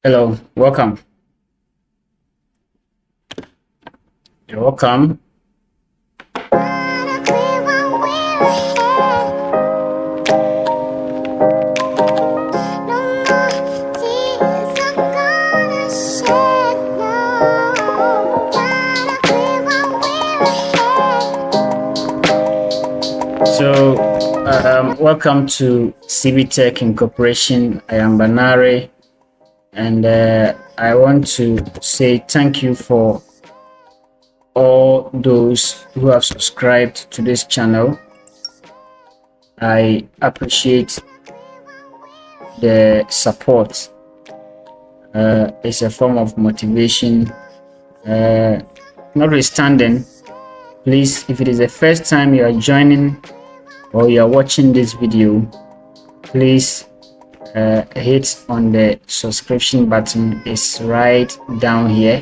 Hello, welcome. You're welcome. Welcome to CBTech Incorporation. I am Banare, and I want to say thank you for all those who have subscribed to this channel. I appreciate the support. It's a form of motivation. Notwithstanding, please, if it is the first time you are joining or you are watching this video, please hit on the subscription button. It's right down here.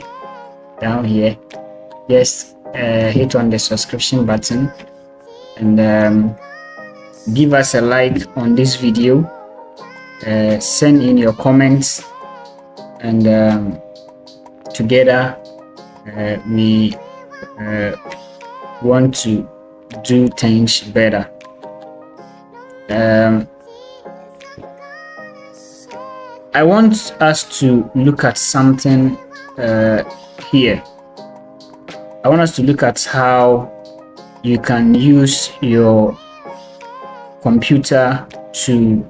Just hit on the subscription button and give us a like on this video. Send in your comments, and together we want to do things better. I want us to look at something here. I want us to look at how you can use your computer to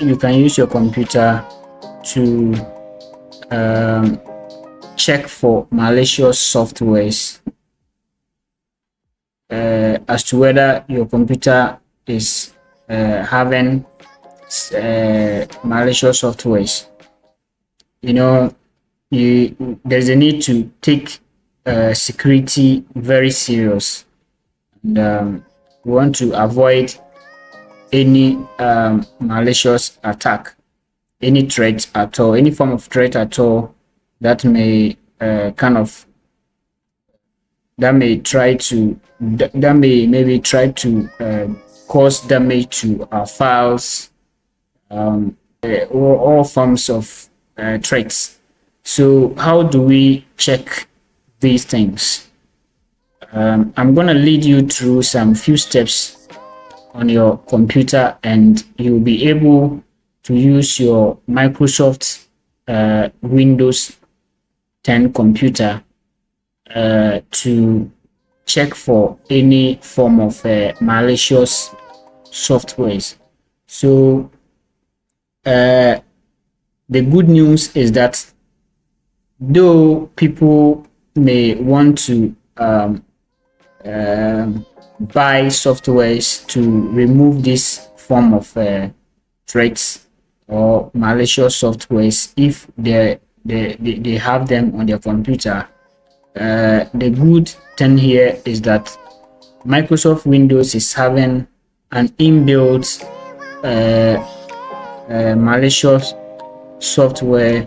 you can use your computer to check for malicious softwares, as to whether your computer is having malicious softwares. You know, there's a need to take security very serious, and we want to avoid any malicious attack, any threat at all, any form of threat at all that may maybe try to cause damage to our files, or all forms of threats. So how do we check these things? I'm going to lead you through some few steps on your computer, and you'll be able to use your Microsoft Windows 10 computer to check for any form of malicious softwares. So the good news is that though people may want to buy softwares to remove this form of threats or malicious softwares, if they have them on their computer, the good thing here is that Microsoft Windows is having an inbuilt malicious software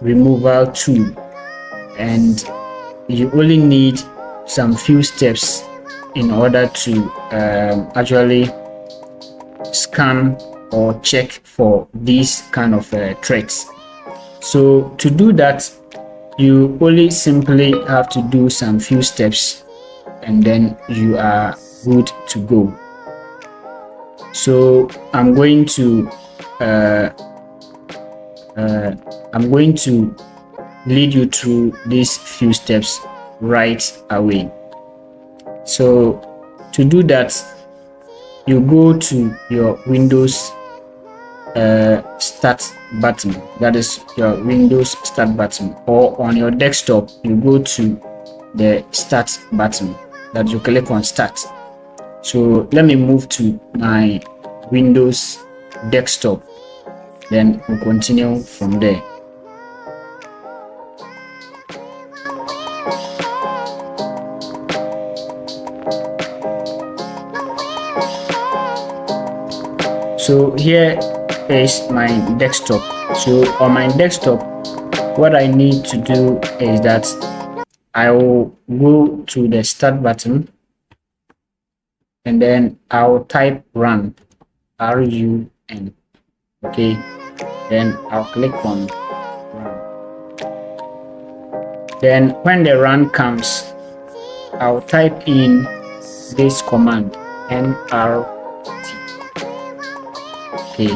removal tool, and you only need some few steps in order to actually scan or check for these kind of threats. So to do that, you only simply have to do some few steps, and then you are good to go. So I'm going to lead you through these few steps right away. So to do that, you go to your Windows start button, that is your Windows start button, or on your desktop you go to the start button that you click on start. So let me move to my Windows desktop, then we'll continue from there. So here is my desktop. So on my desktop, what I need to do is that I will go to the start button and then I'll type run, RUN. Okay, then I'll click on run. Then when the run comes, I'll type in this command nrt. Okay,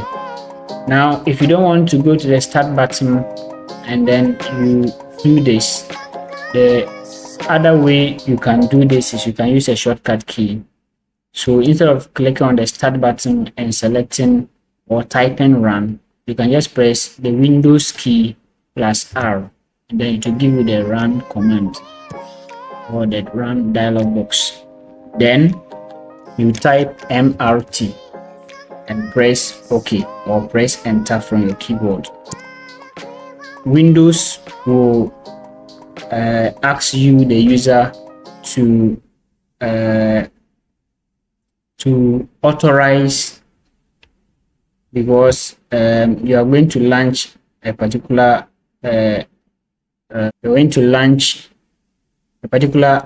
now if you don't want to go to the start button and then you do this, the other way you can do this is you can use a shortcut key. So instead of clicking on the start button and selecting or typing run, you can just press the Windows key plus R, and then it will give you the run command or the run dialog box. Then you type MRT and press OK or press enter from your keyboard. Windows will ask you, the user, to authorize, because you are going to launch a particular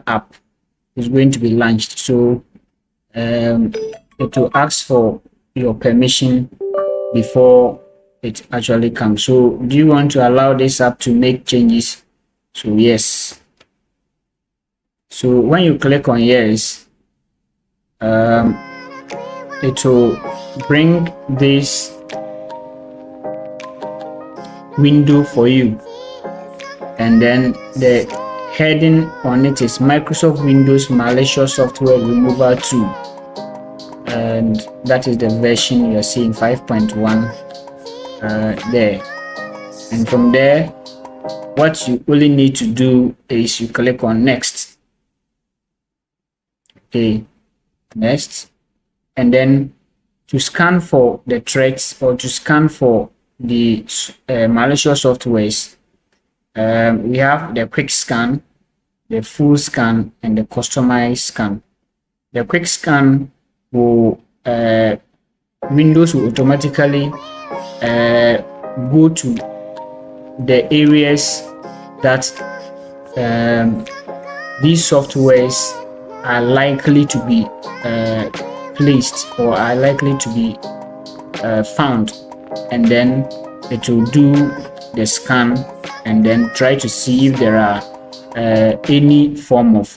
app is going to be launched. So it will ask for your permission before it actually comes. So do you want to allow this app to make changes? So yes. So when you click on yes, it will bring this window for you, and then the heading on it is Microsoft Windows Malicious Software Removal Tool, and that is the version you're seeing, 5.1 there. And from there, what you only need to do is you click on next. Okay, next, and then to scan for the threats or to scan for the malicious softwares, we have the quick scan, the full scan, and the customized scan. The quick scan will Windows will automatically go to the areas that these softwares are likely to be placed or are likely to be found, and then it will do the scan and then try to see if there are any form of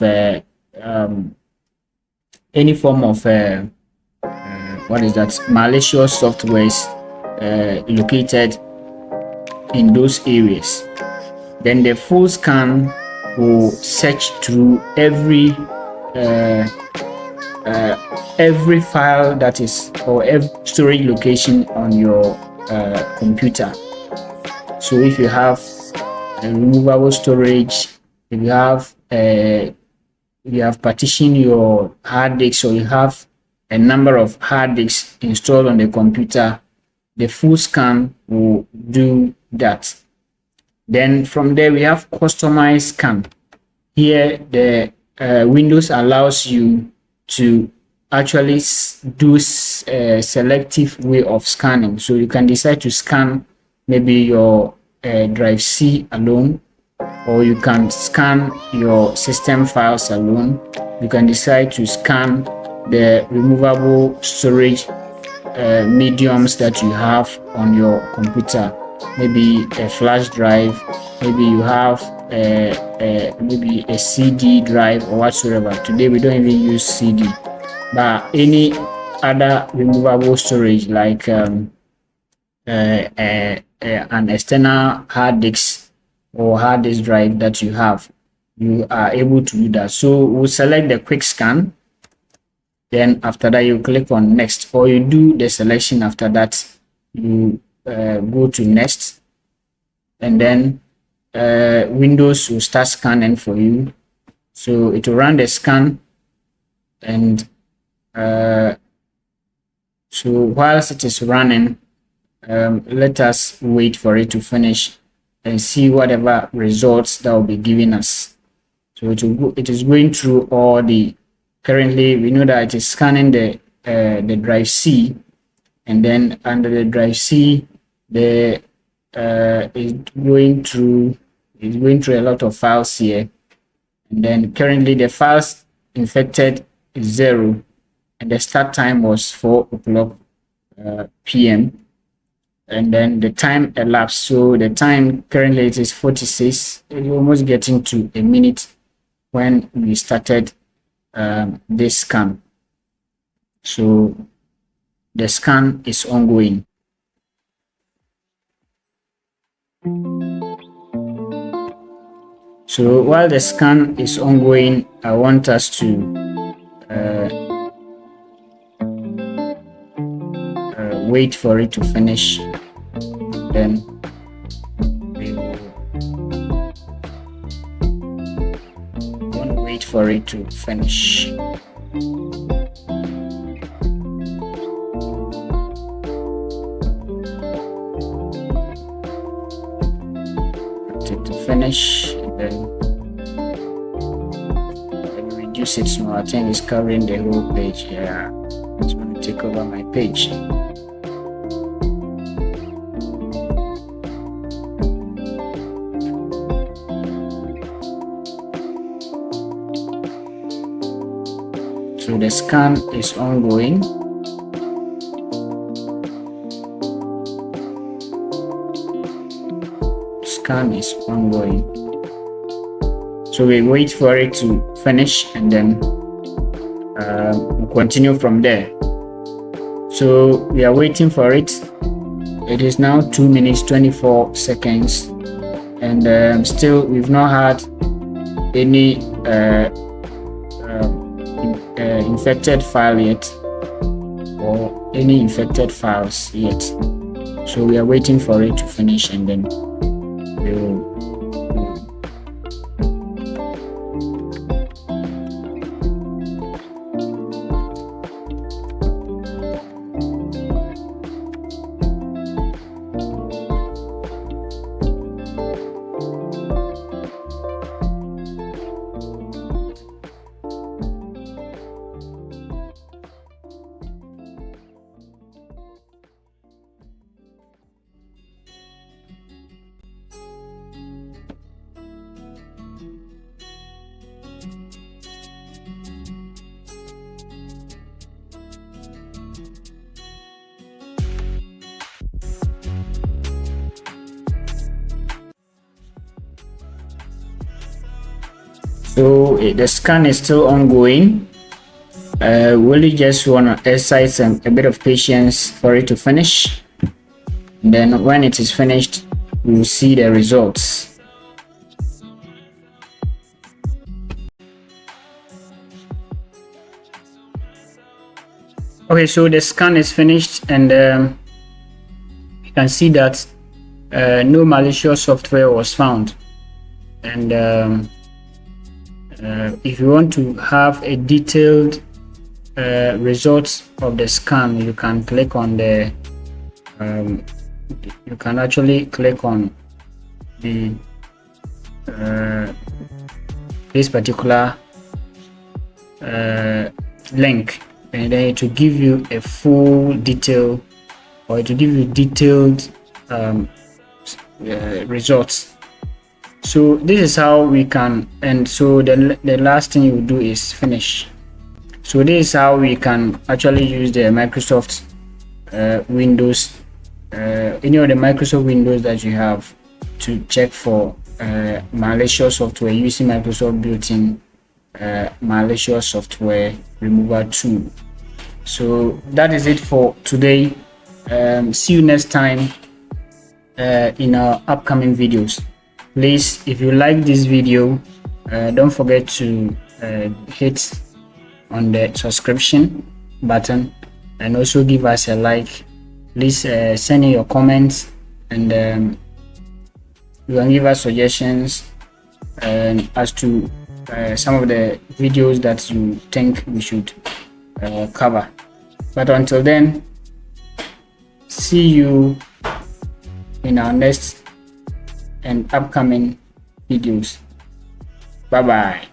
what is that, malicious softwares located in those areas. Then the full scan will search through every file that is, or every storage location on your computer. So if you have a removable storage, if you have partitioned your hard disk, or you have a number of hard disks installed on the computer, the full scan will do that. Then from there we have customized scan. Here the Windows allows you to actually do a selective way of scanning. So you can decide to scan maybe your drive C alone, or you can scan your system files alone. You can decide to scan the removable storage mediums that you have on your computer, maybe a flash drive, maybe you have maybe a CD drive or whatsoever. Today we don't even use CD, but any other removable storage like an external hard disk or hard disk drive that you have, you are able to do that. So we'll select the quick scan. Then after that, you click on next, or you do the selection. After that, you go to next, and then Windows will start scanning for you. So it will run the scan, and so whilst it is running, let us wait for it to finish and see whatever results that will be giving us. So it is going through all the. Currently, we know that it is scanning the drive C, and then under the drive C, the is going through a lot of files here. and then currently the files infected is 0, and the start time was 4 o'clock p.m. and then the time elapsed. So the time currently it is 46. It's almost getting to a minute when we started this scan. So the scan is ongoing. So while the scan is ongoing, I want us to wait for it to finish. Then we will wait for it to finish. To finish, and then reduce it. So I think it's covering the whole page. Yeah, it's going to take over my page. So the scan is ongoing. Scan is ongoing. So we wait for it to finish, and then we'll continue from there. So we are waiting for it. It is now 2 minutes 24 seconds, and still we've not had any infected file yet, or any infected files yet. So we are waiting for it to finish, and then we will So the scan is still ongoing. We really just want to exercise a bit of patience for it to finish. And then when it is finished, we will see the results. Okay, so the scan is finished, and you can see that no malicious software was found. And if you want to have a detailed results of the scan, you can click on the you can actually click on the this particular link, and then to give you a full detail, or to give you detailed results. So this is how we can, and so the last thing you do is finish. So this is how we can actually use the Microsoft Windows, any of the Microsoft Windows that you have, to check for malicious software using Microsoft built-in malicious software remover tool. So that is it for today. See you next time in our upcoming videos. Please, if you like this video, don't forget to hit on the subscription button, and also give us a like. Please send in your comments, and you can give us suggestions as to some of the videos that you think we should cover. But until then, see you in our next and upcoming videos. Bye bye.